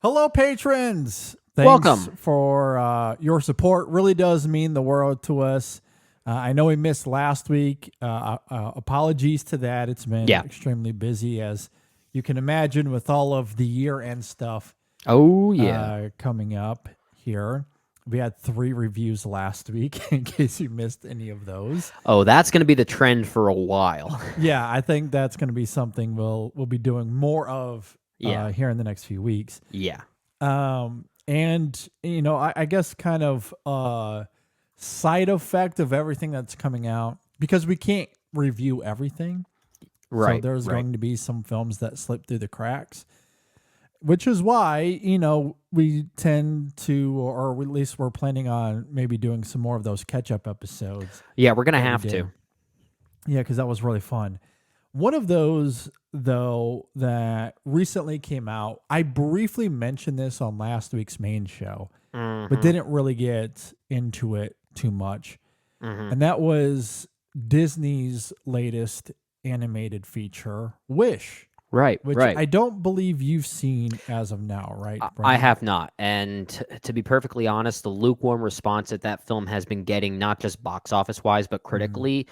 Hello, patrons. Thanks Welcome. for your support. Really does mean the world to us. I know we missed last week. Apologies to that. It's been Yeah. extremely busy, as you can imagine, with all of the year-end stuff Oh, yeah. coming up here. We had 3 reviews last week, in case you missed any of those. Oh, that's going to be the trend for a while. Yeah, I think that's going to be something we'll be doing more of Yeah. here in the next few weeks. Yeah. And I guess kind of side effect of everything that's coming out, because we can't review everything. So Right. there's Right. going to be some films that slip through the cracks, which is why, we tend to, or at least we're planning on maybe doing some more of those catch up episodes Yeah, we're going to that we have did. to. Yeah, because that was really fun. One of those, though, that recently came out, I briefly mentioned this on last week's main show, but didn't really get into it too much. Mm-hmm. And that was Disney's latest animated feature, Wish, Right. which Right. I don't believe you've seen as of now, right, I Brandon? have not. And to be perfectly honest, the lukewarm response that film has been getting, not just box office wise, but critically.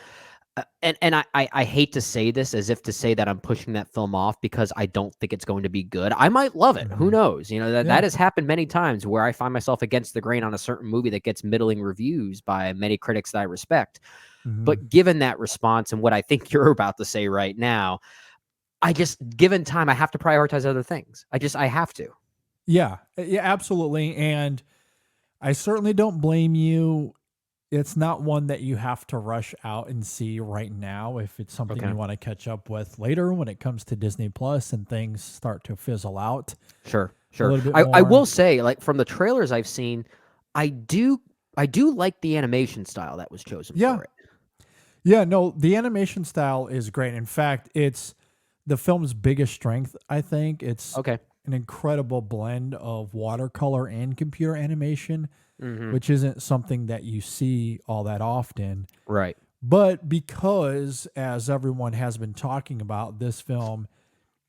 And I hate to say this as if to say that I'm pushing that film off because I don't think it's going to be good. I might love it. Who knows? That Yeah. has happened many times where I find myself against the grain on a certain movie that gets middling reviews by many critics that I respect. Mhm. But given that response and what I think you're about to say right now, given time, I have to prioritize other things. I have to. Yeah, absolutely. And I certainly don't blame you. It's not one that you have to rush out and see right now if it's something Okay. you want to catch up with later when it comes to Disney Plus and things start to fizzle out. Sure. A little bit I more. will say, like from the trailers I've seen, I do like the animation style that was chosen Yeah. for it. Yeah, no, the animation style is great. In fact, it's the film's biggest strength, I think. It's Okay. an incredible blend of watercolor and computer animation, Mm-hmm. which isn't something that you see all that often. Right. But because, as everyone has been talking about, this film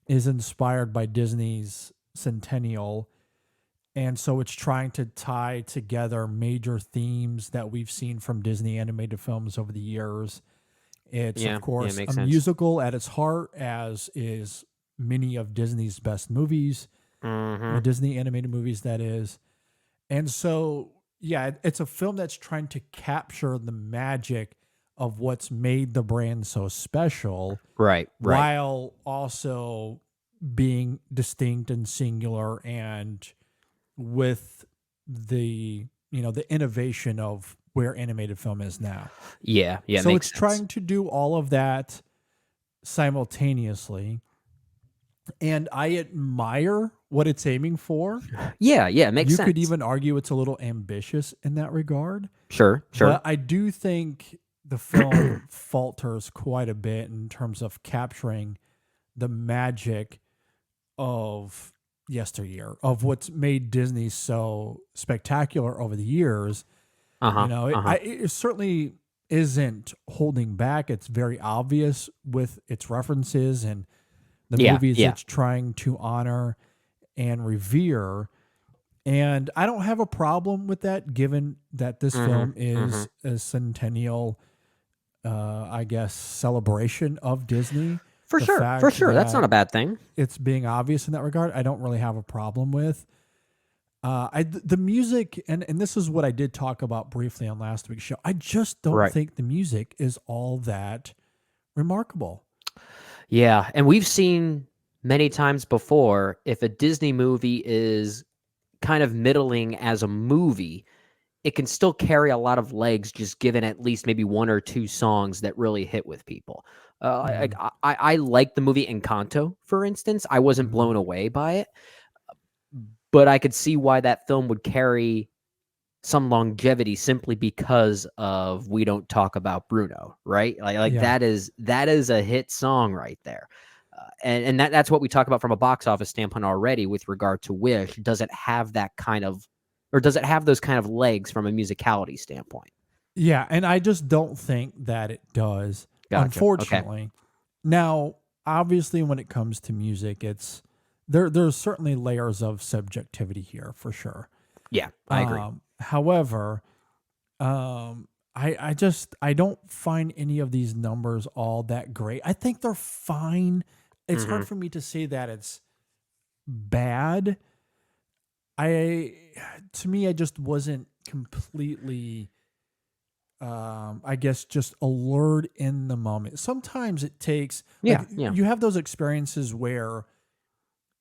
is inspired by Disney's Centennial. And so it's trying to tie together major themes that we've seen from Disney animated films over the years. It's, Yeah. of course, Makes a sense. musical at its heart, as is many of Disney's best movies, Mm-hmm. the Disney animated movies, that is. And so, yeah, it's a film that's trying to capture the magic of what's made the brand so special, Right. Right. while also being distinct and singular, and with the innovation of where animated film is now. Yeah. Yeah. So Makes it's sense. trying to do all of that simultaneously, and I admire what it's aiming for. Yeah. Yeah. Makes You sense. could even argue it's a little ambitious in that regard, Sure. but I do think the film falters quite a bit in terms of capturing the magic of yesteryear, of what's made Disney so spectacular over the years. Uh-huh. It certainly isn't holding back. It's very obvious with its references and the Yeah. movies Yeah. it's trying to honor and revere. And I don't have a problem with that, given that this film is a centennial, I guess, celebration of Disney. For The sure. For fact sure. That's not that a bad thing. it's being obvious in that regard, I don't really have a problem with. The music, and this is what I did talk about briefly on last week's show. I just don't Right. think the music is all that remarkable. Yeah. And we've seen many times before if a Disney movie is kind of middling as a movie, it can still carry a lot of legs just given at least maybe one or two songs that really hit with people. Mhm. I like the movie Encanto, for instance. I wasn't Mhm. blown away by it, but I could see why that film would carry some longevity simply because of We Don't Talk About Bruno, right? Like Yeah. that is a hit song right there. And that's what we talk about from a box office standpoint already with regard to Wish. Does it have that kind of, or does it have those kind of legs from a musicality standpoint? Yeah, and I just don't think that it does, Gotcha. Okay. unfortunately. Now, obviously, when it comes to music, it's there's certainly layers of subjectivity here for sure. Yeah, I agree. However, I don't find any of these numbers all that great. I think they're fine. It's Hmm. hard for me to say that it's bad. I to me, I just wasn't completely I guess just allured in the moment. Sometimes it takes like Yeah, yeah. you have those experiences where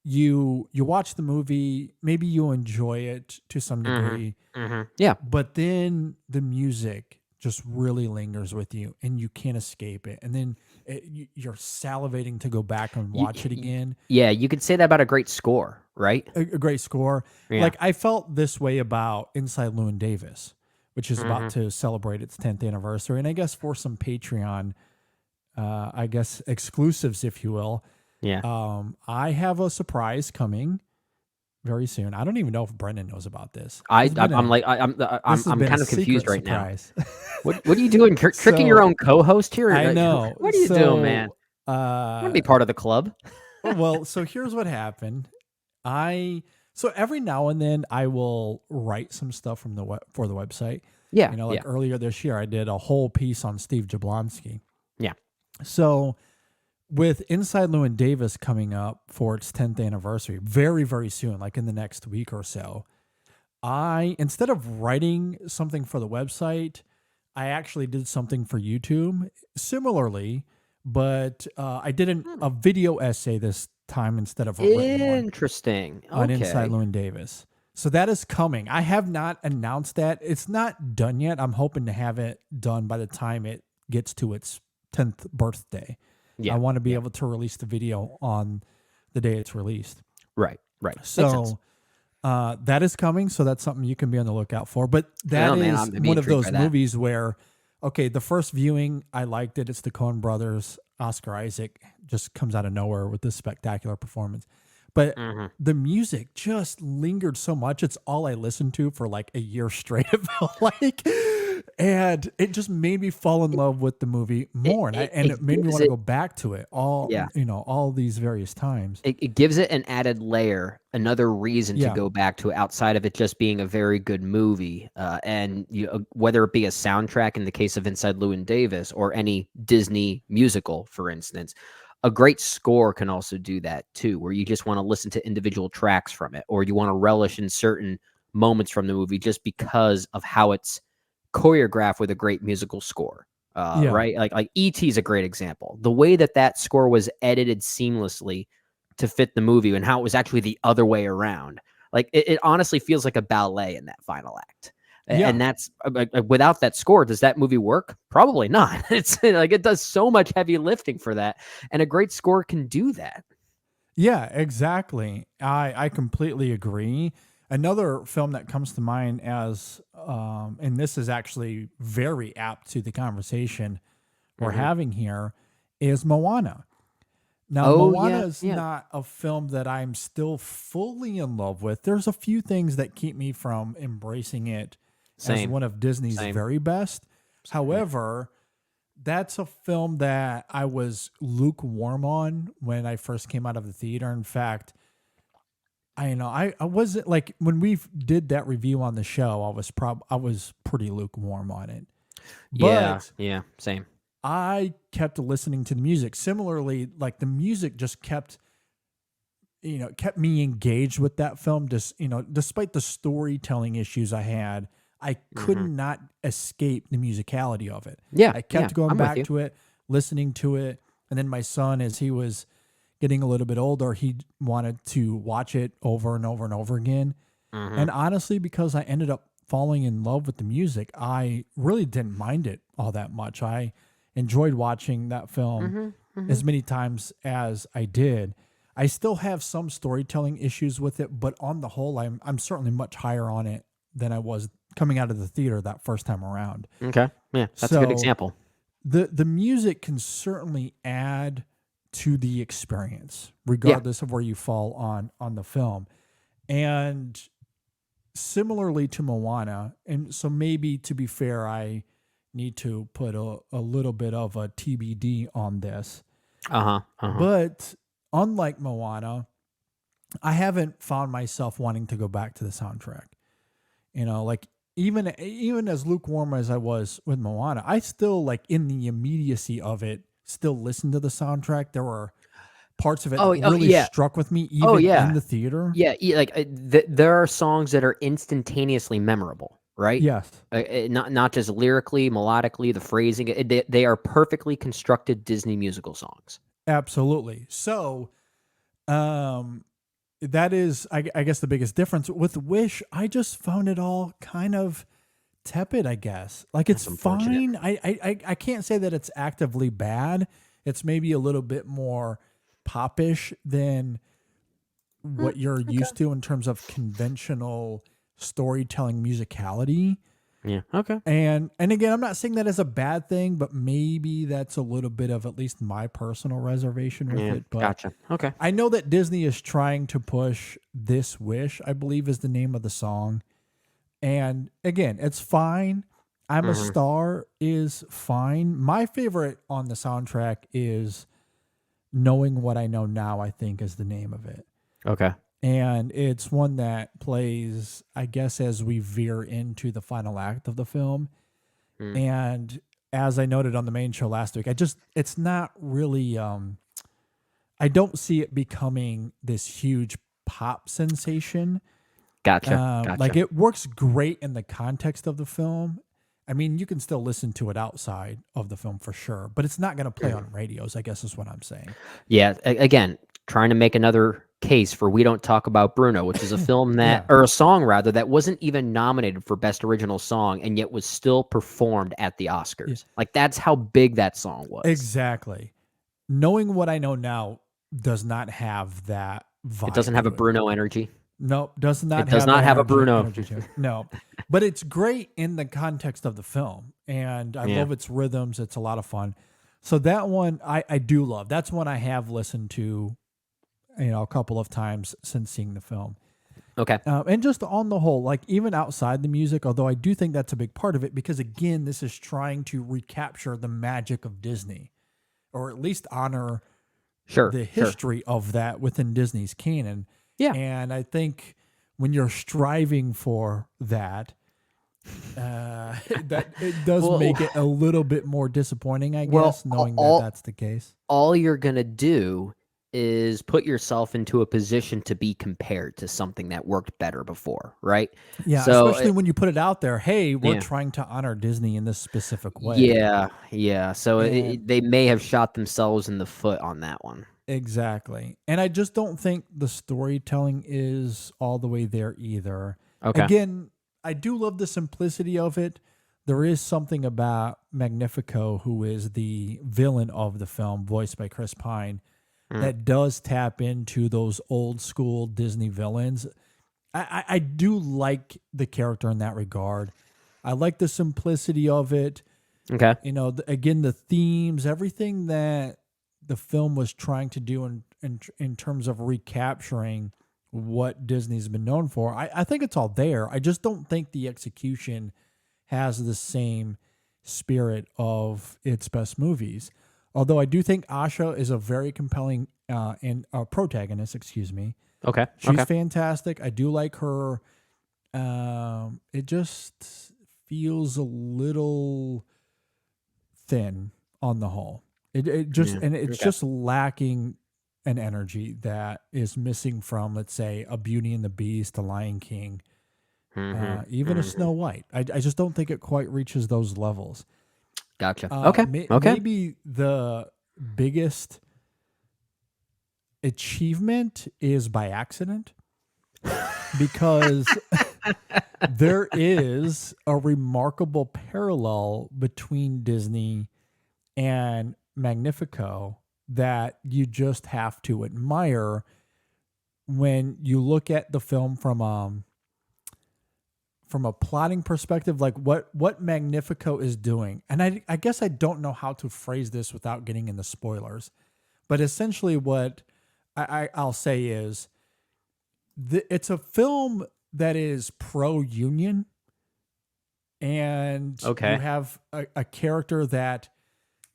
you watch the movie, maybe you enjoy it to some Hmm. degree, Yeah. but then the music just really lingers with you and you can't escape it. And then you're salivating to go back and Y- watch it y- again. yeah, you could say that about a great score, right? A great score. Yeah. Like I felt this way about Inside Llewyn Davis, which is about Hmm. to celebrate its 10th anniversary. And I guess for some Patreon, I guess exclusives, if you will, Yeah. I have a surprise coming very soon. I don't even know if Brendan knows about this. This has been I'm a like this has I'm been a kind of confused secret right now. surprise. What are you doing? Tricking your So own co-host here? I know. What are you doing, man? So I want to be part of the club. well, so here's what happened. I so every now and then I will write some stuff from the for the website. Yeah, You know, like yeah, earlier this year, I did a whole piece on Steve Jablonsky. yeah. So with Inside Llewyn Davis coming up for its 10th anniversary, very, very soon, like in the next week or so, I, instead of writing something for the website, I actually did something for YouTube similarly, but I did Hmm. a video essay this time instead of a written one Interesting. on Inside Okay. Llewyn Davis. So that is coming. I have not announced that. It's not done yet. I'm hoping to have it done by the time it gets to its 10th birthday. I Yeah, want to be yeah. able to release the video on the day it's released. Right, right. Makes sense. So that is coming. So that's something you can be on the lookout for. But that Oh man, is I'm one of intrigued by those that. movies where, okay, the first viewing, I liked it. It's the Coen brothers. Oscar Isaac just comes out of nowhere with this spectacular performance. But Hmm. the music just lingered so much. It's all I listened to for like a year straight, it felt like. And it just made me fall in love with the movie more. And it It made me gives want to it, go back to it all, yeah. all these various times. It gives it an added layer, another reason to Yeah. go back to it outside of it just being a very good movie. And whether it be a soundtrack in the case of Inside Llewyn Davis or any Disney musical, for instance, a great score can also do that too, where you just want to listen to individual tracks from it, or you want to relish in certain moments from the movie just because of how it's choreographed with a great musical score. Yeah. Right, like E.T. is a great example. The way that that score was edited seamlessly to fit the movie and how it was actually the other way around. Like it honestly feels like a ballet in that final act. Yeah. And that's without that score, does that movie work? Probably not. It's like it does so much heavy lifting for that, and a great score can do that. Yeah, exactly. I completely agree. Another film that comes to mind as and this is actually very apt to the conversation we're Hmm. having here is Moana. Now, Oh Moana yeah, is yeah. not a film that I'm still fully in love with. There's a few things that keep me from embracing it as Same, one of Disney's same. very best. Yeah. However, that's a film that I was lukewarm on when I first came out of the theater. In fact, I wasn't like when we did that review on the show, I was pretty lukewarm on it. Yeah, But yeah, same. I kept listening to the music. Similarly, like the music just kept me engaged with that film. Just, despite the storytelling issues I had, I could Hmm. not escape the musicality of it. Yeah, I yeah, kept going I'm with back you. to it, listening to it. And then my son, as he was getting a little bit older, he wanted to watch it over and over and over again. Hmm. And honestly, because I ended up falling in love with the music, I really didn't mind it all that much. I enjoyed watching that film Hmm. Hmm. as many times as I did. I still have some storytelling issues with it, but on the whole, I'm certainly much higher on it than I was coming out of the theater that first time around. Okay, yeah, that's a good So example. the music can certainly add to the experience, Yeah. regardless of where you fall on the film. And similarly to Moana, and so maybe to be fair, I need to put a little bit of a TBD on this. Uh huh. Uh huh. But unlike Moana, I haven't found myself wanting to go back to the soundtrack. Like even as lukewarm as I was with Moana, I still like in the immediacy of it, still listen to the soundtrack. There were parts of it that Oh really yeah. struck with me, Oh even in yeah. the theater. Yeah, like there are songs that are instantaneously memorable, right? Yes, Not just lyrically, melodically, the phrasing. They are perfectly constructed Disney musical songs. absolutely. So, um, that is, I guess, the biggest difference with Wish. I just found it all kind of tepid. I guess like it's That's unfortunate. fine. I can't say that it's actively bad. It's maybe a little bit more popish than Mm, what you're okay. used to in terms of conventional storytelling musicality. Yeah. Okay. And again, I'm not saying that as a bad thing, but maybe that's a little bit of at least my personal reservation with Yeah. it. But Gotcha. Okay. I know that Disney is trying to push This Wish, I believe is the name of the song. And again, it's fine. I'm a Hmm. Star is fine. My favorite on the soundtrack is Knowing What I Know Now, I think is the name of it. Okay. And it's one that plays, I guess, as we veer into the final act of the film. Mm. And as I noted on the main show last week, it's not really, I don't see it becoming this huge pop sensation. Gotcha. Like Gotcha. it works great in the context of the film. I mean, you can still listen to it outside of the film for sure, but it's not going to play Mhm. on radios, I guess is what I'm saying. Yeah. Again, trying to make another case for We Don't Talk About Bruno, which is a film that, Yeah, or a song rather, that wasn't even nominated for Best Original Song and yet was still performed at the yeah, Oscars. Like that's how big that song was. exactly. Knowing What I Know Now does not have that It doesn't vibe have a to it. Bruno energy. Nope, does not It does have not that have a energy Bruno. energy to it. No, but it's great in the context of the film, and I Yeah. love its rhythms. It's a lot of fun. So that one I do love. That's one I have listened to, a couple of times since seeing the film. Okay. And just on the whole, like even outside the music, although I do think that's a big part of it, because again, this is trying to recapture the magic of Disney, or at least honor Sure. the Sure. history of that within Disney's canon. Yeah. And I think when you're striving for that, that it does Well, make it a little bit more disappointing, I well, guess, knowing that all that's the case. all you're gonna do is put yourself into a position to be compared to something that worked better before, right? Yeah, So, especially when you put it out there, hey, we're yeah. trying to honor Disney in this specific way. Yeah, yeah. So And they may have shot themselves in the foot on that one. exactly. And I just don't think the storytelling is all the way there either. Okay. Again, I do love the simplicity of it. There is something about Magnifico, who is the villain of the film, voiced by Chris Pine, Mm. that does tap into those old school Disney villains. I do like the character in that regard. I like the simplicity of it. Okay. Again, the themes, everything that the film was trying to do in terms of recapturing what Disney's been known for. I think it's all there. I just don't think the execution has the same spirit of its best movies. Although I do think Asha is a very compelling and protagonist, excuse me. Okay. She's Okay. fantastic. I do like her. It just feels a little thin on the whole. It just Yeah. and it's Okay. just lacking an energy that is missing from, let's say, a Beauty and the Beast, a Lion King, Hmm. even a Snow White. I just don't think it quite reaches those levels. Gotcha. Okay. Okay. Maybe the biggest achievement is by accident, because there is a remarkable parallel between Disney and Magnifico that you just have to admire when you look at the film from a plotting perspective, like what Magnifico is doing. And I guess I don't know how to phrase this without getting into spoilers, but essentially what I'll say is it's a film that is pro-union, and you Okay. have a character that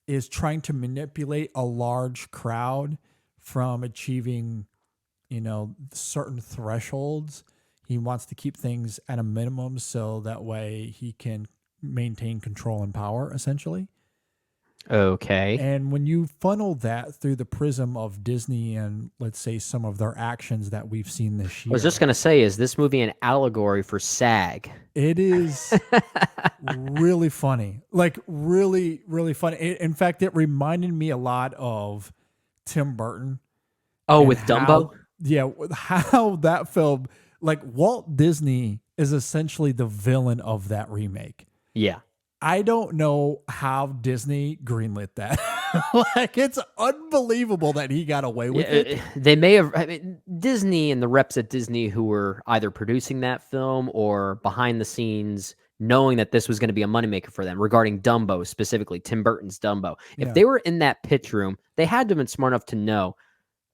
is trying to manipulate a large crowd from achieving, certain thresholds. He wants to keep things at a minimum so that way he can maintain control and power, essentially. Okay. And when you funnel that through the prism of Disney and, let's say, some of their actions that we've seen this I year, was just gonna say, is this movie an allegory for SAG? it is really funny. Like, really, really funny. In fact, it reminded me a lot of Tim Burton. Oh, and with Dumbo? with how that film, like, Walt Disney is essentially the villain of that remake. Yeah. I don't know how Disney greenlit that. Like, it's unbelievable that he got away with it. They may have. I mean, Disney and the reps at Disney who were either producing that film or behind the scenes, knowing that this was going to be a moneymaker for them regarding Dumbo, specifically Tim Burton's Dumbo. If Yeah. they were in that pitch room, they had to have been smart enough to know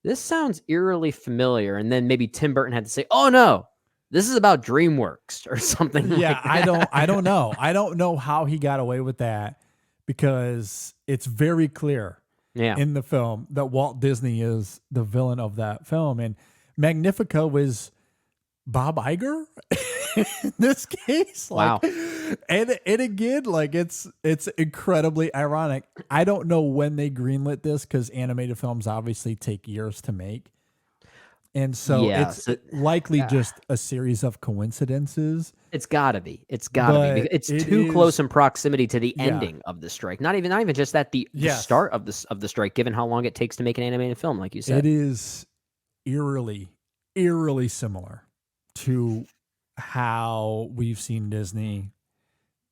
this sounds eerily familiar. And then maybe Tim Burton had to say, "Oh no, this is about DreamWorks or something." Yeah, like that. I don't know. I don't know how he got away with that because it's very clear Yeah. in the film that Walt Disney is the villain of that film. And Magnifica was Bob Iger in this case. Wow. And again, like, it's incredibly ironic. I don't know when they greenlit this because animated films obviously take years to make. And so Yeah, it's so- likely just a series of coincidences. It's gotta be. It's gotta be. But It's it too close is- in proximity to the Yeah. ending of the strike. Not even just that the Yes. start of the strike, given how long it takes to make an animated film, like you said. It is eerily similar to how we've seen Disney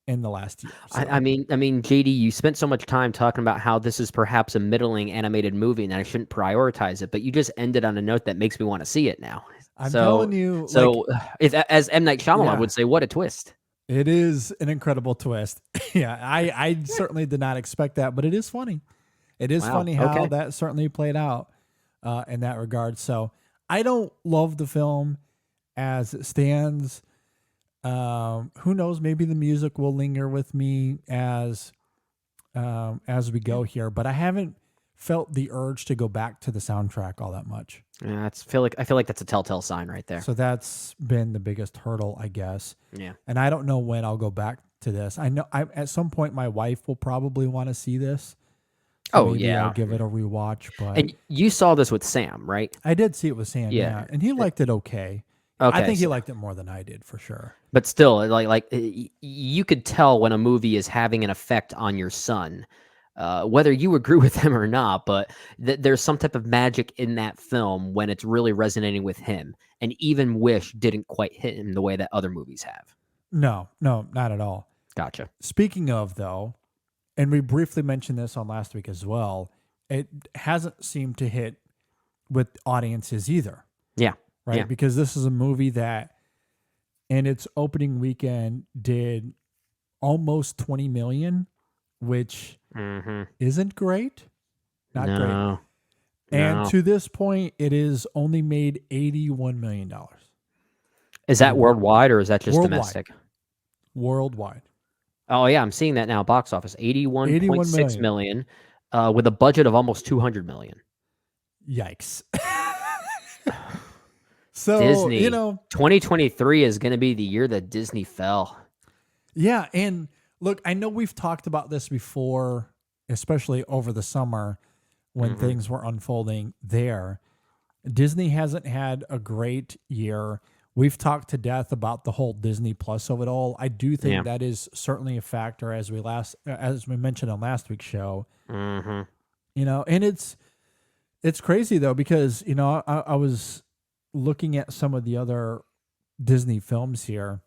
in the last year. So, I mean, JD, you spent so much time talking about how this is perhaps a middling animated movie and I shouldn't prioritize it, but you just ended on a note that makes me want to see it now. I'm so- telling you, So, if, as M. Night Shyamalan Yeah. would say, what a twist. it is an incredible twist. Yeah, I certainly did not expect that, but it is funny. It is Wow, funny how okay. that certainly played out in that regard. So I don't love the film as it stands. Who knows? Maybe the music will linger with me as we go here, but I haven't felt the urge to go back to the soundtrack all that much. Yeah, I feel like that's a telltale sign right there. So that's been the biggest hurdle, I guess. Yeah. And I don't know when I'll go back to this. I know at some point my wife will probably want to see this. So Oh, maybe yeah. I'll give it a rewatch. But And you saw this with Sam, right? I did see it with Sam, Yeah. and he liked it okay. Okay. I think he so- liked it more than I did for sure. But still, you could tell when a movie is having an effect on your son, whether you agree with him or not. But there's some type of magic in that film when it's really resonating with him. And even Wish didn't quite hit him the way that other movies have. No, not at all. Gotcha. Speaking of, though, and we briefly mentioned this on last week as well, it hasn't seemed to hit with audiences either. Yeah. Right? Yeah. Because this is a movie that in its opening weekend did almost 20 million, which Mm-hmm. isn't great. Not great. No. And No. to this point, it is only made $81 million Is that worldwide or is that just Worldwide. domestic? worldwide. Oh yeah, I'm seeing that now. Box office 81.6 million, with a budget of almost 200 million. Yikes. So, Disney. 2023 is going to be the year that Disney fell. yeah. And look, I know we've talked about this before, especially over the summer when Mhm. things were unfolding there. Disney hasn't had a great year. We've talked to death about the whole Disney Plus of it all. I do think Yeah. that is certainly a factor as we mentioned on last week's show. Mm-hmm. And it's crazy though, because I was looking at some of the other Disney films here.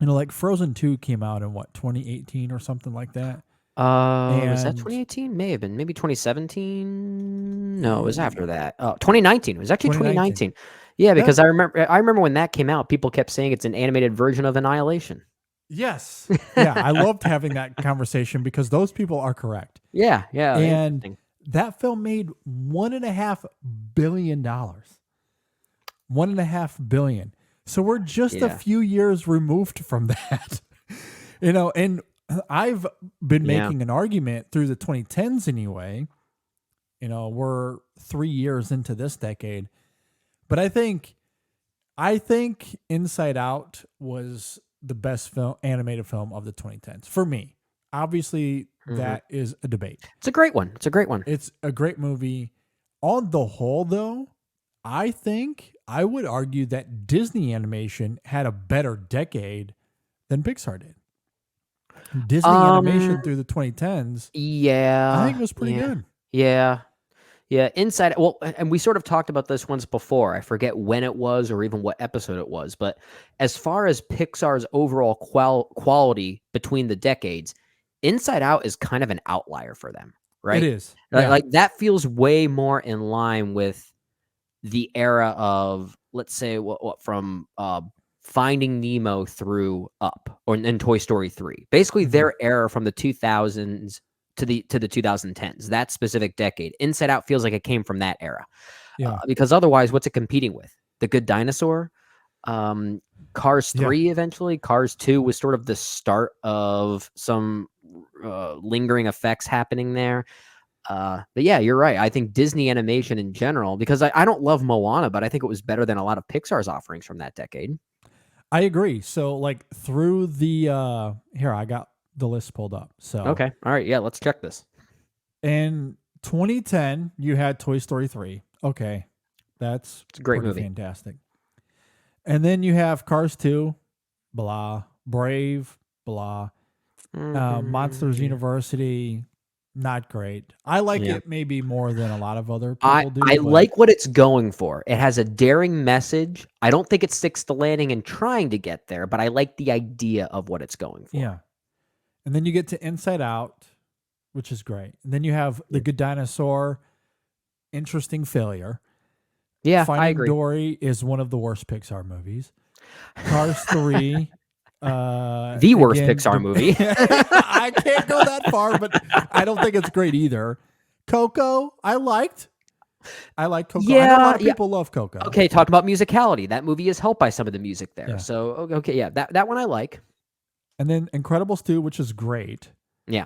Like Frozen 2 came out in 2018 or something like that. Was that And- 2018? May have been. Maybe 2017? No, it was after that. 2019. It was actually 2019. Yeah, because I remember when that came out, people kept saying it's an animated version of Annihilation. Yes. Yeah, I loved having that conversation because those people are correct. Yeah. And interesting. that film made $1.5 billion. $1.5 billion. So we're just a Yeah. few years removed from that. And I've been Yeah. making an argument through the 2010s anyway. We're 3 years into this decade. But I think Inside Out was the best animated film of the 2010s for me. Obviously, Mhm. that is a debate. It's a great one. It's a great one. It's a great movie. On the whole, though, I think I would argue that Disney animation had a better decade than Pixar did. Disney Um, animation through the 2010s, I yeah, think was pretty yeah, good. yeah, yeah. Inside, well, and we sort of talked about this once before. I forget when it was or even what episode it was, but as far as Pixar's overall quality between the decades, Inside Out is kind of an outlier for them, It right? is. Like, Yeah. like that feels way more in line with the era of, let's say, what from Finding Nemo through Up or in Toy Story 3. Basically Mhm. their era from the 2000s to the 2010s. That specific decade. Inside Out feels like it came from that era. Yeah. Because otherwise what's it competing with? The Good Dinosaur? Um, Cars Yeah. 3 eventually. Cars 2 was sort of the start of some lingering effects happening there. But yeah, you're right. I think Disney animation in general, because I don't love Moana, but I think it was better than a lot of Pixar's offerings from that decade. I agree. So like through the here I got the list pulled up. So Okay. All right. Yeah. Let's check this. in 2010 you had Toy Story 3. Okay. That's It's a great pretty movie. fantastic. And then you have Cars 2, blah, Brave, blah, Monsters Yeah. University, not great. I like Yeah. it maybe more than a lot of other I, people I do, but like what it's going for. It has a daring message. I don't think it sticks the landing and trying to get there, but I like the idea of what it's going for. yeah. And then you get to Inside Out, which is great. And then you have The Yeah. Good Dinosaur, interesting failure. Yeah, I Finding agree. Dory is one of the worst Pixar movies. Cars 3, The worst again, Pixar movie. I can't go that far, but I don't think it's great either. Coco, I liked. I like Coco. I know a lot Yeah, of yeah. people love Coco. Okay, talk about musicality. That movie is helped by some of the music there. Yeah. So okay, yeah, that one I like. And then Incredibles 2, which is great. Yeah.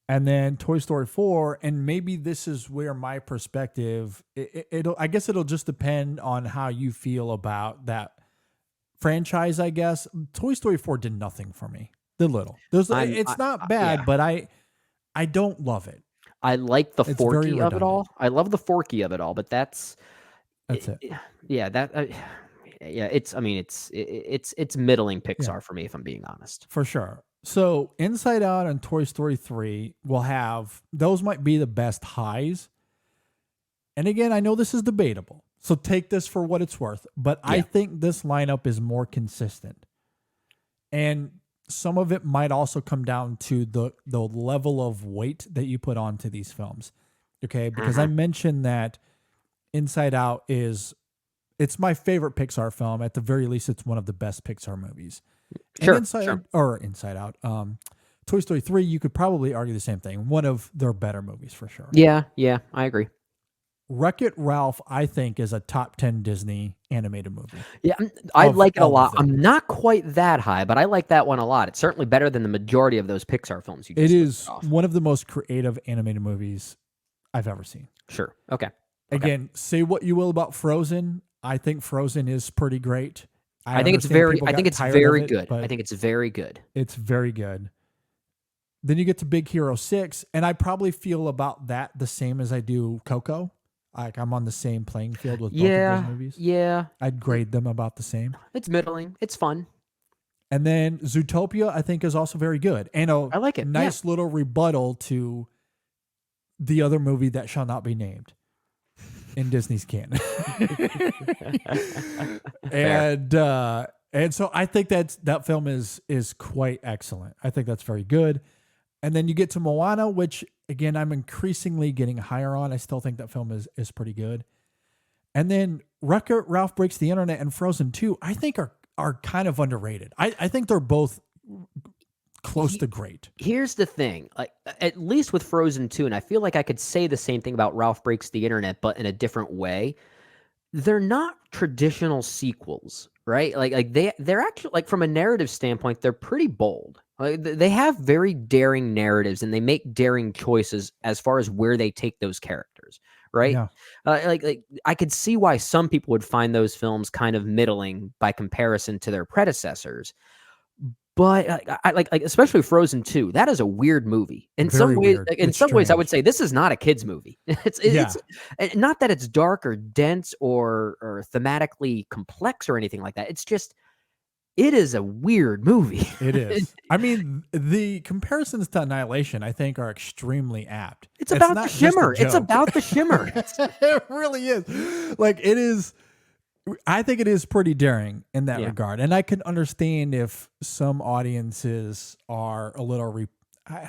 And then Toy Story 4, and maybe this is where my perspective, I guess it'll just depend on how you feel about that franchise, I guess. Toy Story 4 did nothing for me. Did little. It's not bad, Yeah. but I don't love it. I like the It's very Forky of it all. redundant. I love the Forky of it all, but that's That's it. yeah, that yeah, it's I mean it's middling Yeah, Pixar for me if I'm being honest. for sure. So Inside Out and Toy Story 3 will have, those might be the best highs. And again, I know this is debatable. So take this for what it's worth, but I Yeah. think this lineup is more consistent. And some of it might also come down to the level of weight that you put onto these films. Okay? Because I Mhm. mentioned that Inside Out it's my favorite Pixar film. At the very least, it's one of the best Pixar movies. And Sure, sure. Inside Out, Toy Story 3, you could probably argue the same thing. One of their better movies for sure. Yeah, yeah, I agree. Wreck-It Ralph, I think, is a top 10 Disney animated movie Yeah, I of like it a all of lot. them. I'm not quite that high, but I like that one a lot. It's certainly better than the majority of those Pixar films you It just listed is off. one of the most creative animated movies I've ever seen. Sure. Okay. Again, say what you will about Frozen. I think Frozen is pretty great. I I think it's understand people I got think it's tired of very it, good. I but think it's very good. it's very good. Then you get to Big Hero 6, and I probably feel about that the same as I do Coco. Like I'm on the same playing field with both of those Yeah, movies. yeah. I'd grade them about the same. It's middling. It's fun. And then Zootopia, I think, is also very good. And a I like it. Yeah. nice little rebuttal to the other movie that shall not be named in Disney's canon. Fair. And so I think that film is quite excellent. I think that's very good. And then you get to Moana, which again I'm increasingly getting higher on. I still think that film is pretty good. And then Wreck-It Ralph Breaks the Internet and Frozen 2, I think are kind of underrated. I think they're both close to great. Here's the thing, like at least with Frozen 2, and I feel like I could say the same thing about Ralph Breaks the Internet, but in a different way. They're not traditional sequels, right? They're actually, like, from a narrative standpoint, they're pretty bold. Like they have very daring narratives and they make daring choices as far as where they take those characters, right? Yeah. Like I could see why some people would find those films kind of middling by comparison to their predecessors. But like especially Frozen 2, that is a weird movie. Very weird. In It's some ways, I would strange. say this is not a kids movie. It's Yeah, and not that it's dark or dense or thematically complex or anything like that. It's just it is a weird movie. it is. I mean, the comparisons to Annihilation, I think, are extremely apt. It's It's about the not just a shimmer. It's joke. about the shimmer. It really is. Like it is. I think it is pretty daring in that Yeah. regard, and I can understand if some audiences are a little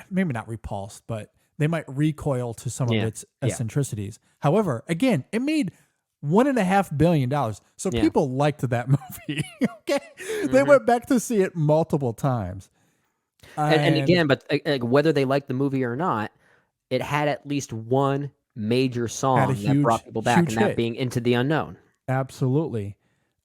maybe not repulsed, but they might recoil to some of Yeah. its Yeah. eccentricities. However, again, it made $1.5 billion, so Yeah. people liked that movie. Okay, they Mhm. went back to see it multiple times, And again, but like whether they like the movie or not, it had at least one major had a song that huge, brought people back, huge and that hit. being Into the Unknown. Absolutely.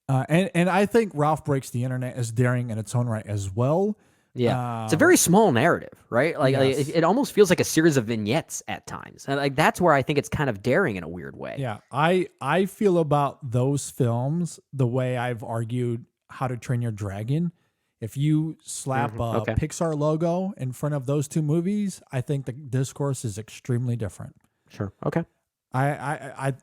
And I think Ralph Breaks the Internet is daring in its own right as well. Yeah. It's a Um, very small narrative, right? Like yes. it almost feels like a series of vignettes at times. And like that's where I think it's kind of daring in a weird way. Yeah, I feel about those films the way I've argued How to Train Your Dragon. If you slap a Okay. Pixar logo in front of those two movies, I think the discourse is extremely different. Sure. Okay.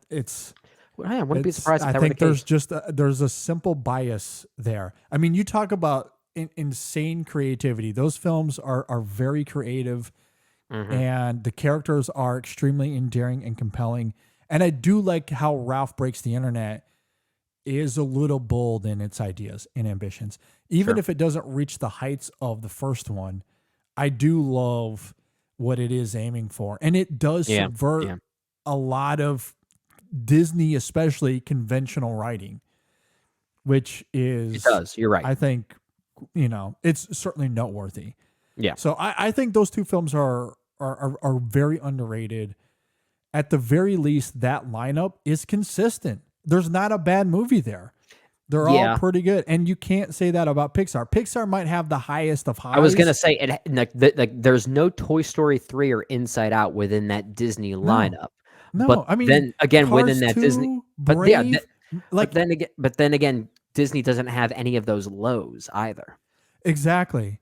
It's Well, yeah, I wouldn't be it's. surprised if I that were the think there's case. just there's a simple bias there. I mean, you talk about insane creativity. Those films are very creative, Mhm. and the characters are extremely endearing and compelling. And I do like how Ralph Breaks the Internet is a little bold in its ideas and ambitions. Even Sure. if it doesn't reach the heights of the first one, I do love what it is aiming for. And it does Yeah. subvert Yeah. a lot of Disney, especially conventional writing, which It is, does. You're right. I think, it's certainly noteworthy. Yeah. So I think those two films are very underrated. At the very least, that lineup is consistent. There's not a bad movie there. They're all Yeah. pretty good, and you can't say that about Pixar. Pixar might have the highest of I was gonna highs. say it like there's no Toy Story 3 or Inside Out within that Disney No, lineup. no. But I mean, then again, within Cars that Disney, 2, but yeah, Brave, like but then again, Disney doesn't have any of those lows either. exactly.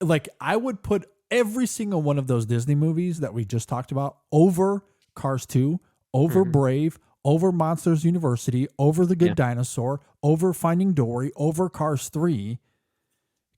Like I would put every single one of those Disney movies that we just talked about over Cars 2, over Mhm. Brave, over Monsters University, over The Good Yeah. Dinosaur, over Finding Dory, over Cars 3.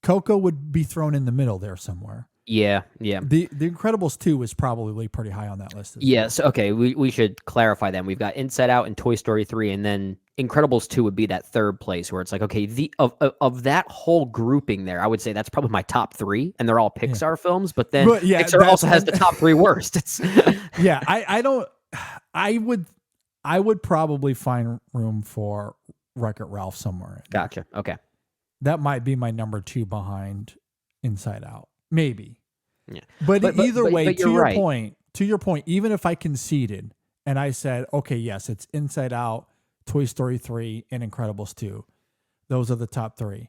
Coco would be thrown in the middle there somewhere. Yeah, yeah. The Incredibles 2 is probably pretty high on that list as well. Yes, okay, we should clarify then. We've got Inside Out and Toy Story 3, and then Incredibles 2 would be that third place where it's like, okay, the of that whole grouping there, I would say that's probably my top 3, and they're all Pixar films, but then But yeah, Pixar that's also has the top 3 worst. It's Yeah, I don't I would probably find room for Wreck-It Ralph somewhere in there. Gotcha. Okay. That might be my number 2 behind Inside Out. Maybe. Yeah. But, either way, but to you're your right. point, even if I conceded and I said, okay, yes, it's Inside Out, Toy Story 3, and Incredibles 2. Those are the top 3.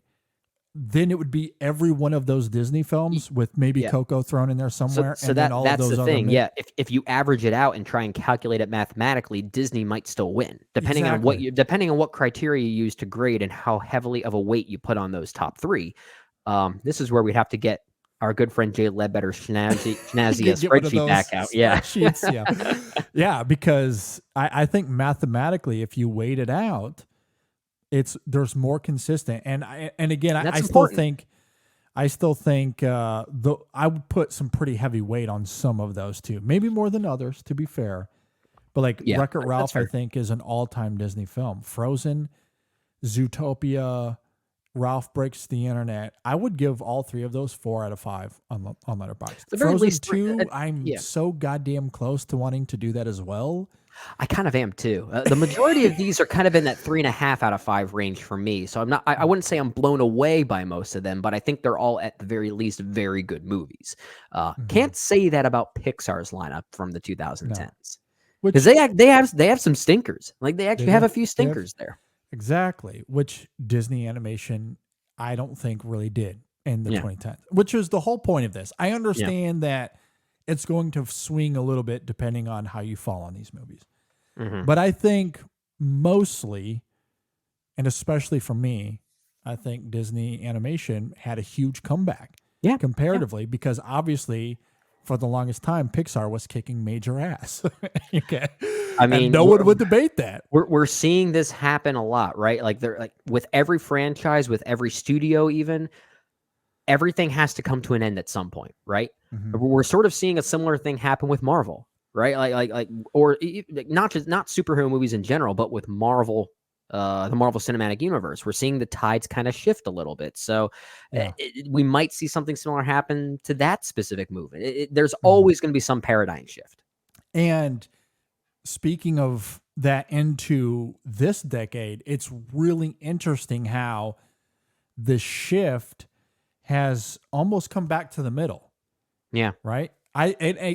Then it would be every one of those Disney films with maybe Yeah. Coco thrown in there somewhere, So and then all of that's those the other thing. Yeah, if you average it out and try and calculate it mathematically, Disney might still win, depending on Exactly. depending on what criteria you use to grade and how heavily of a weight you put on those top 3. This is where we'd have to get our good friend Jay Ledbetter's snazzy Get one of spreadsheet back those out. Yeah. spreadsheets, yeah. Yeah, because I think mathematically, if you weight it out, there's more consistent. And again, That's I still important. think I would put some pretty heavy weight on some of those too. Maybe more than others, to be fair. But like Yeah, Wreck-It that's Ralph, I fair. think is an all-time Disney film. Frozen, Zootopia, Ralph Breaks the Internet. I would give all 3 of those 4 out of 5 on Letterboxd. The very Frozen least, 2, I'm yeah. so goddamn close to wanting to do that as well. I kind of am too. The majority of these are kind of in that 3.5 out of 5 range for me. So I'm not. I wouldn't say I'm blown away by most of them, but I think they're all at the very least very good movies. Can't say that about Pixar's lineup from the 2010s Which because they have some stinkers. Like they actually have a few stinkers there. exactly, which Disney Animation I don't think really did in the Yeah. 2010s, which was the whole point of this. I understand that it's going to swing a little bit depending on how you fall on these movies. Hmm. But I think mostly, and especially for me, I think Disney animation had a huge comeback Yeah. comparatively because obviously for the longest time Pixar was kicking major ass. Okay. I And mean, no one would debate that. we're seeing this happen a lot, right? Like they're like with every franchise, with every studio, even everything has to come to an end at some point, right? Mhm. We're sort of seeing a similar thing happen with Marvel, right? Or like, not superhero movies in general, but with Marvel, the Marvel Cinematic Universe, we're seeing the tides kind of shift a little bit. So Yeah. we might see something similar happen to that specific movement. There's Mhm. always going to be some paradigm shift. And speaking of that into this decade, it's really interesting how the shift has almost come back to the middle, Yeah. right?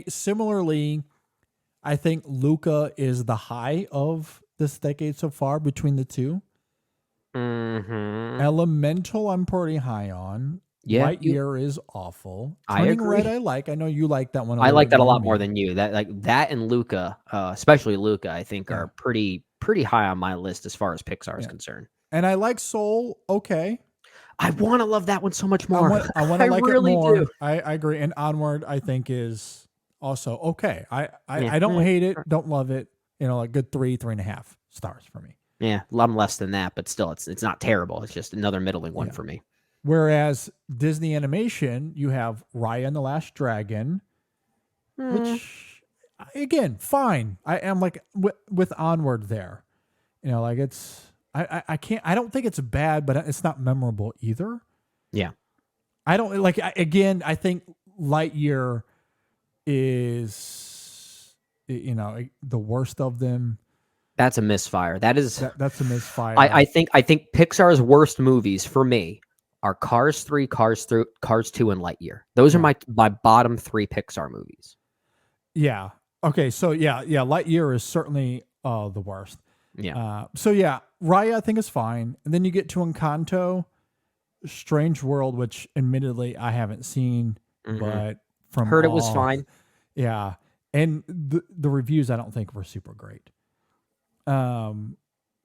Similarly, I think Luca is the high of this decade so far between the two. Hmm. Elemental, I'm pretty high on. Yeah. Lightyear is awful. I Turning Red, agree. I like. I know you like that one a I little like bit that a more than lot more me. than you. That and Luca, especially Luca, I think Yeah, are pretty high on my list as far as Pixar is yeah. concerned. And I like Soul. Okay, I want to love that one so much more. I want I to like it really do. more. I agree. And Onward, I think is also okay. Yeah, I don't hate it. Don't love it. You know, like good 3.5 stars for me. yeah, I'm less than that, but still, it's not terrible. It's just another middling one Yeah. for me. Whereas Disney animation, you have Raya and the Last Dragon, Hmm. which again, fine. I am like with Onward there. You know, like I can't I don't think it's bad, but it's not memorable either. Yeah, I don't like again, I think Lightyear is the worst of them. that's a misfire. That is, That's a misfire. I think Pixar's worst movies for me are Cars 3, Cars 2, and Lightyear. Those are Yeah. my bottom 3 Pixar movies. Yeah. Okay, so yeah, Lightyear is certainly the worst. Yeah. So yeah, Raya I think is fine. And then you get to Encanto, Strange World, which admittedly I haven't seen, Mhm. but from Heard it was all fine. yeah. And the reviews I don't think were super great. Um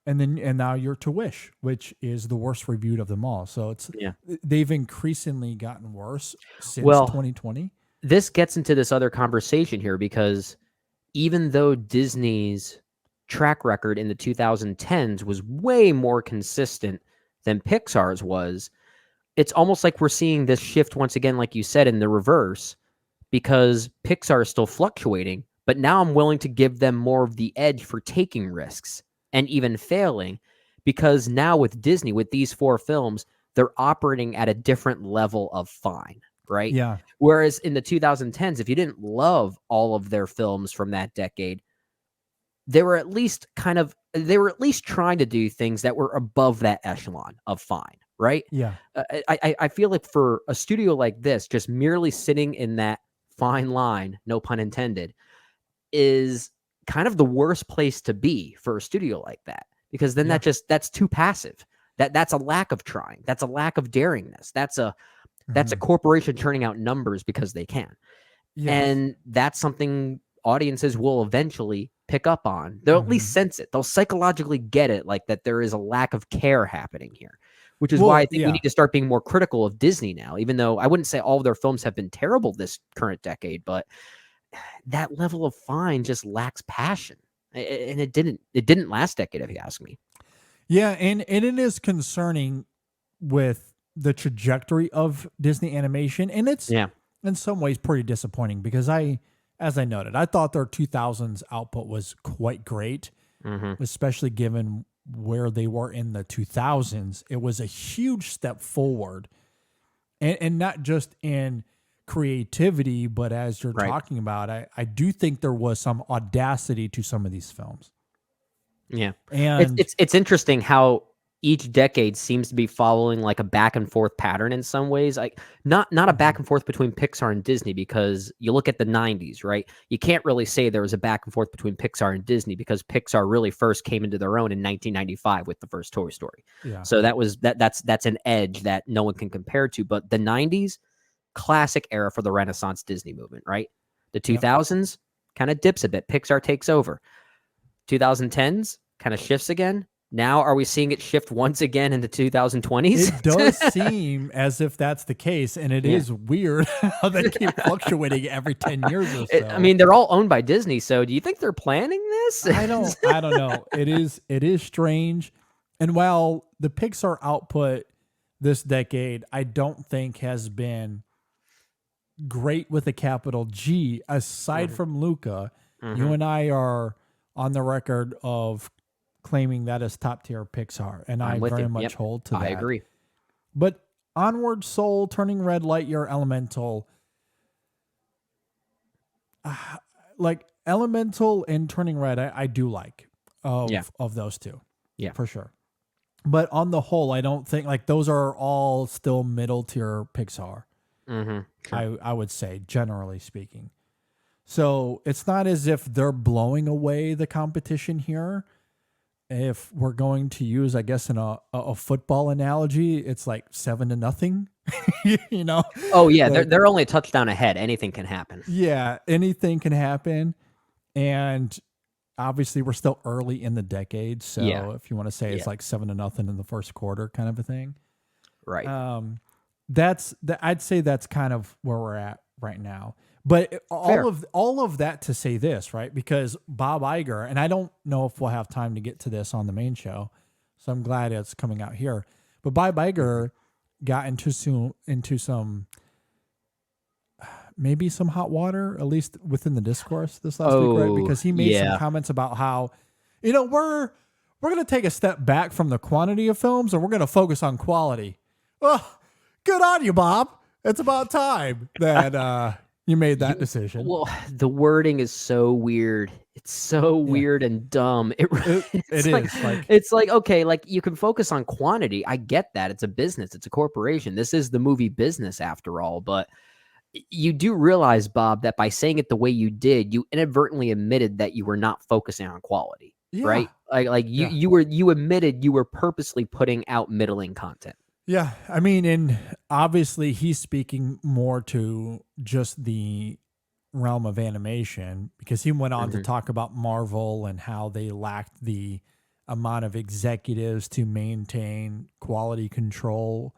and now you're to Wish, which is the worst reviewed of them all. So Yeah. they've increasingly gotten worse since Well, 2020. this gets into this other conversation here because even though Disney's track record in the 2010s was way more consistent than Pixar's was, it's almost like we're seeing this shift once again, like you said, in the reverse, because Pixar is still fluctuating, but now I'm willing to give them more of the edge for taking risks and even failing, because now with Disney, with these 4 films, they're operating at a different level of fine, right? Yeah. Whereas in the 2010s, if you didn't love all of their films from that decade, they were at least trying to do things that were above that echelon of fine, right? Yeah. I feel like for a studio like this, just merely sitting in that fine line, no pun intended, is kind of the worst place to be for a studio like that, because then Yeah. that's too passive. That's a lack of trying. That's a lack of daringness. That's a Mhm. corporation churning out numbers because they can. Yes. And that's something audiences will eventually pick up on. They'll at least Mhm. sense it. They'll psychologically get it, like that there is a lack of care happening here, which is why I Well, think we yeah. need to start being more critical of Disney now, even though I wouldn't say all of their films have been terrible this current decade, but that level of fine just lacks passion. And it didn't last decade, if you ask me. Yeah, and it is concerning with the trajectory of Disney animation, and it's Yeah. in some ways pretty disappointing because as I noted, I thought their 2000s output was quite great, Hmm. especially given where they were in the 2000s. It was a huge step forward, and not just in creativity, but as you're Right. talking about, I do think there was some audacity to some of these films, Yeah. It's and it's it's interesting how each decade seems to be following like a back and forth pattern in some ways. Like not a back Mhm. and forth between Pixar and Disney, because you look at the 90s, right? You can't really say there was a back and forth between Pixar and Disney because Pixar really first came into their own in 1995 with the first Toy Story. yeah, So that's an edge that no one can compare to, but the 90s, classic era for the Renaissance Disney movement, right? The yep, 2000s kind of dips a bit. Pixar takes over. 2010s kind of shifts again. Now, are we seeing it shift once again into 2020s? It does seem as if that's the case, and it is weird how they keep fluctuating every 10 years or so. I mean, they're all owned by Disney, so do you think they're planning this? I don't know. It is strange. And while the Pixar output this decade, I don't think has been great with a capital G, aside from Luca, you and I are on the record of claiming that as top tier Pixar, and I very much hold to that. I agree. But Onward, Soul, Turning Red, Lightyear, Elemental, like Elemental and Turning Red, I do like of those two, for sure. But on the whole, I don't think like those are all still middle tier Pixar. Sure. I would say, generally speaking. So it's not as if they're blowing away the competition here. If we're going to use, I guess, in a football analogy, it's like 7-0. You know? Oh yeah, they're only a touchdown ahead. Anything can happen. Yeah, anything can happen, and obviously we're still early in the decade. So if you want to say it's like 7-0 in the first quarter, kind of a thing, right? I'd say that's kind of where we're at right now. But all of that to say this, right? Because Bob Iger, and I don't know if we'll have time to get to this on the main show, so I'm glad it's coming out here. But Bob Iger got into some maybe some hot water, at least within the discourse this last week, right? Because he made some comments about how, we're going to take a step back from the quantity of films, and we're going to focus on quality. Well, good on you, Bob. It's about time that you made that decision. Well, the wording is so weird. It's so weird and dumb. It's like, okay, like you can focus on quantity. I get that. It's a business. It's a corporation. This is the movie business after all. But you do realize, Bob, that by saying it the way you did, you inadvertently admitted that you were not focusing on quality, right? You admitted you were purposely putting out middling content. Yeah, I mean, and obviously he's speaking more to just the realm of animation, because he went on to talk about Marvel and how they lacked the amount of executives to maintain quality control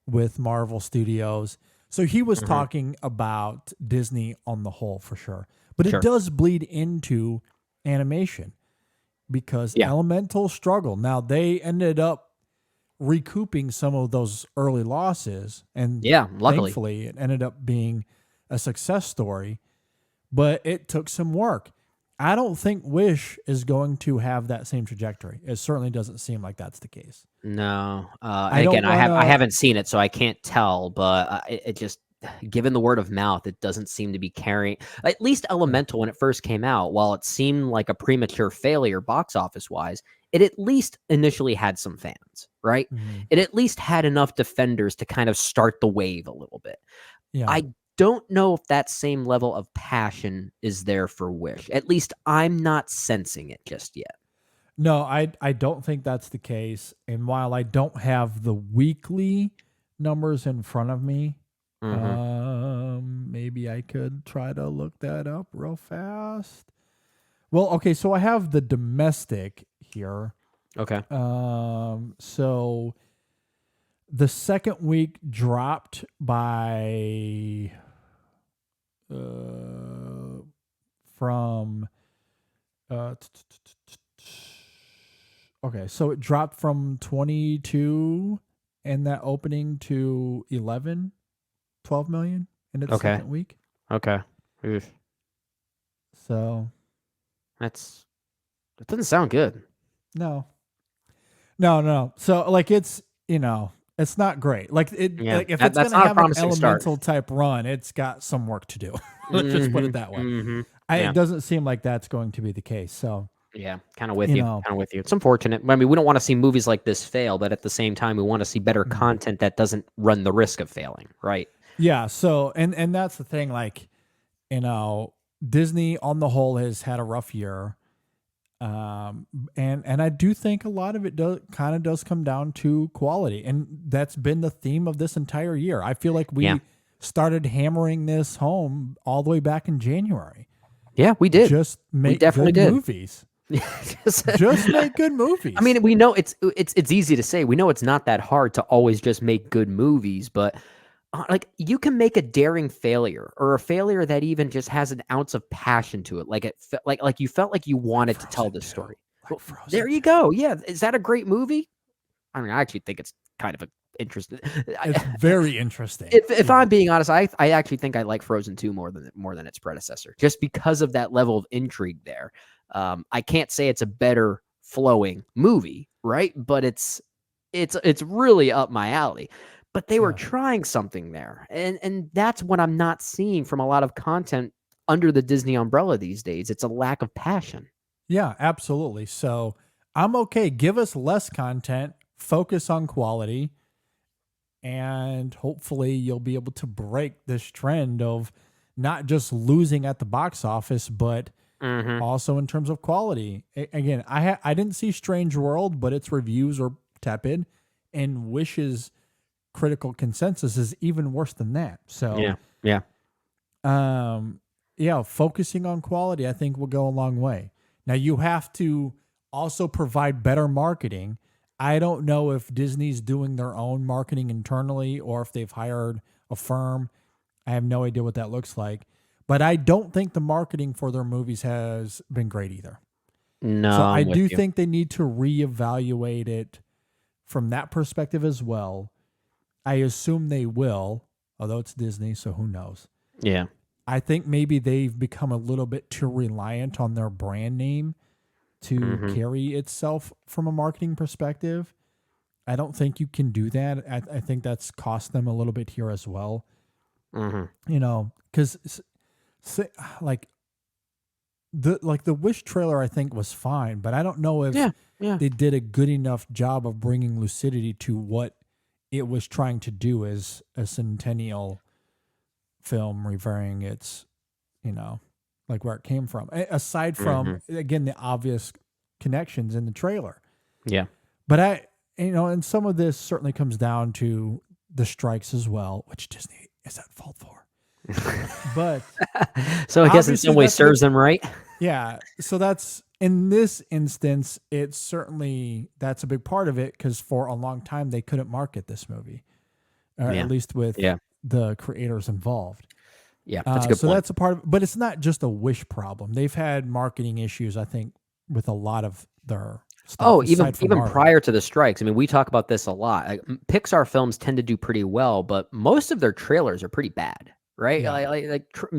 with Marvel Studios. So he was talking about Disney on the whole, for sure. But it does bleed into animation, because Elemental struggled. Now, they ended up recouping some of those early losses, and luckily, thankfully it ended up being a success story, but it took some work. I don't think Wish is going to have that same trajectory. It certainly doesn't seem like that's the case. No. I haven't seen it, so I can't tell, but it just, given the word of mouth, it doesn't seem to be carrying. At least Elemental, when it first came out, while it seemed like a premature failure box office wise, it at least initially had some fans, right? It at least had enough defenders to kind of start the wave a little bit. I don't know if that same level of passion is there for Wish. At least I'm not sensing it just yet. No, I don't think that's the case. And while I don't have the weekly numbers in front of me, maybe I could try to look that up real fast. Well, okay, so I have the domestic here. Okay. So the second week dropped by from okay, so it dropped from 22 in that opening to 12 million in its second week. Okay. Oof. So that doesn't sound good. No. So like it's not great. Like like if it's gonna have an Elemental type run, it's got some work to do. Let's just put it that way. It doesn't seem like that's going to be the case. So yeah, kind of with you. Kind of with you. It's unfortunate. I mean, we don't want to see movies like this fail, but at the same time, we want to see better content that doesn't run the risk of failing, right? Yeah. So and that's the thing. Like, Disney on the whole has had a rough year. And I do think a lot of it does come down to quality, and that's been the theme of this entire year. I feel like we started hammering this home all the way back in January. Yeah, we did. Just make definitely good did. movies. Just make good movies. I mean, we know it's easy to say. We know it's not that hard to always just make good movies, but like you can make a daring failure or a failure that even just has an ounce of passion to it. Like like you felt like you wanted to tell Frozen this 2. story. Like Well, Frozen there you 2. go. Yeah, is that a great movie? I mean, I actually think it's kind of a interesting. It's very interesting. If Yeah. I'm being honest, I actually think I like Frozen 2 more than its predecessor, just because of that level of intrigue there. I can't say it's a better flowing movie, right? But it's really up my alley. But they were Yeah. trying something there, and that's what I'm not seeing from a lot of content under the Disney umbrella these days. It's a lack of passion. Yeah, absolutely. So I'm okay. Give us less content, focus on quality, and hopefully you'll be able to break this trend of not just losing at the box office, but Hmm. also in terms of quality. Again, I didn't see Strange World, but its reviews are tepid, and Wish's critical consensus is even worse than that. So, Yeah, yeah. yeah, focusing on quality, I think, will go a long way. Now, you have to also provide better marketing. I don't know if Disney's doing their own marketing internally or if they've hired a firm. I have no idea what that looks like. But I don't think the marketing for their movies has been great either. No, So I I'm with do you. think they need to reevaluate it from that perspective as well. I assume they will, although it's Disney, so who knows. Yeah. I think maybe they've become a little bit too reliant on their brand name to Hmm. carry itself from a marketing perspective. I don't think you can do that. I think that's cost them a little bit here as well. Hmm. You know, because like the Wish trailer, I think was fine, but I don't know if Yeah, yeah. they did a good enough job of bringing lucidity to what it was trying to do as a centennial film, revering its, you know, like where it came from. Aside from Hmm. again the obvious connections in the trailer, Yeah. but and some of this certainly comes down to the strikes as well, which Disney is at fault for. But So I guess in obviously some way that's a big, serves them right. yeah. So that's in this instance, it's certainly that's a big part of it because for a long time they couldn't market this movie, or Yeah. at least with Yeah. the creators involved. Yeah. That's a good So point. that's a part of, but it's not just a Wish problem. They've had marketing issues, I think, with a lot of their stuff Oh, even aside from even Marvel. prior to the strikes. I mean, we talk about this a lot. Pixar films tend to do pretty well, but most of their trailers are pretty bad, right? Yeah.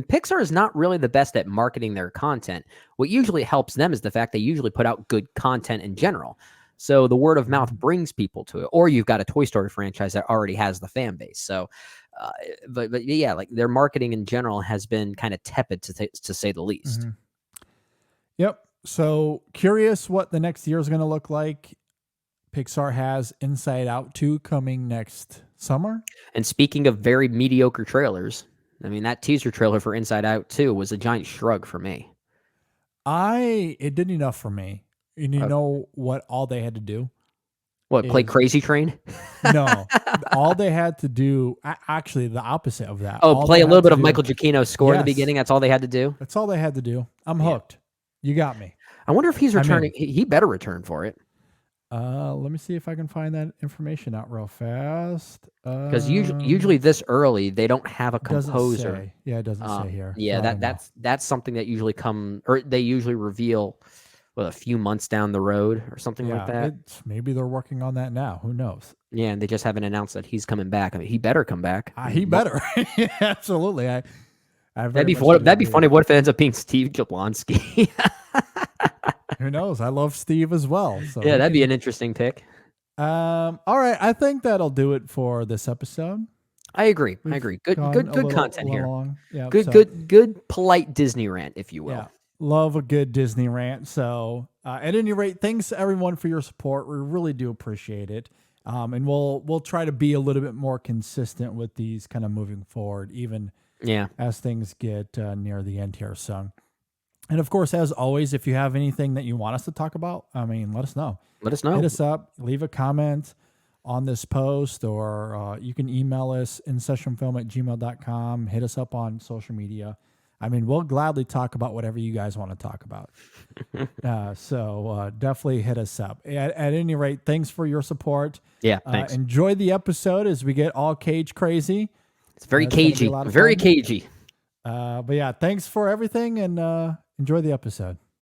Pixar is not really the best at marketing their content. What usually helps them is the fact they usually put out good content in general. So the word of mouth Mhm. brings people to it, or you've got a Toy Story franchise that already has the fan base. So, uh, but yeah, like their marketing in general has been kind of tepid to say the least. Mhm. Yep. So curious what the next year is going to look like. Pixar has Inside Out 2 coming next summer. And speaking of very mediocre trailers, I mean that teaser trailer for Inside Out 2 was a giant shrug for me. It did enough for me. And you Uh, know what all they had to do what, play is Crazy Train? no. All they had to do, actually the opposite of that. Oh, All they play a little had to bit of do, Michael Giacchino's score in the yes, beginning. That's all they had to do. that's all they had to do. I'm Yeah. hooked. You got me. I wonder if he's I'm returning. in. He better return for it Let me see if I can find that information out real fast. because usually this early they don't have a Doesn't composer. say. Yeah, it doesn't say here. Yeah, So I don't know. that's something that usually they usually reveal a few months down the road or something like Yeah, that. it's maybe they're working on that now. Who knows? Yeah, and they just haven't announced that he's coming back. I mean, he better come back. I He mean, better. Yeah, absolutely. I that'd very be much so that'd be agree. funny. What if it ends up being Steve Jablonsky? Who knows? I love Steve as well. So Yeah, he that'd be can. an interesting pick. All right. I think that'll do it for this episode. I agree. I We've agree. Good, gone good, a good little content here. long. Yeah. Good, So good, good, polite Disney rant, if you yeah, will. love a good Disney rant. So at any rate, thanks everyone for your support. We really do appreciate it. And we'll try to be a little bit more consistent with these kind of moving forward, even Yeah. as things get near the end here. So, and of course, as always, if you have anything that you want us to talk about, I mean, let us know. Let us know. Hit us up, leave a comment on this post, or you can email us insessionfilm@gmail.com. Hit us up on social media. I mean, we'll gladly talk about whatever you guys want to talk about. So definitely hit us up. At any rate, thanks for your support. Yeah, thanks. Enjoy the episode as we get all cage crazy. It's very gonna be a cagey. lot of Very fun. cagey. But yeah, thanks for everything and enjoy the episode.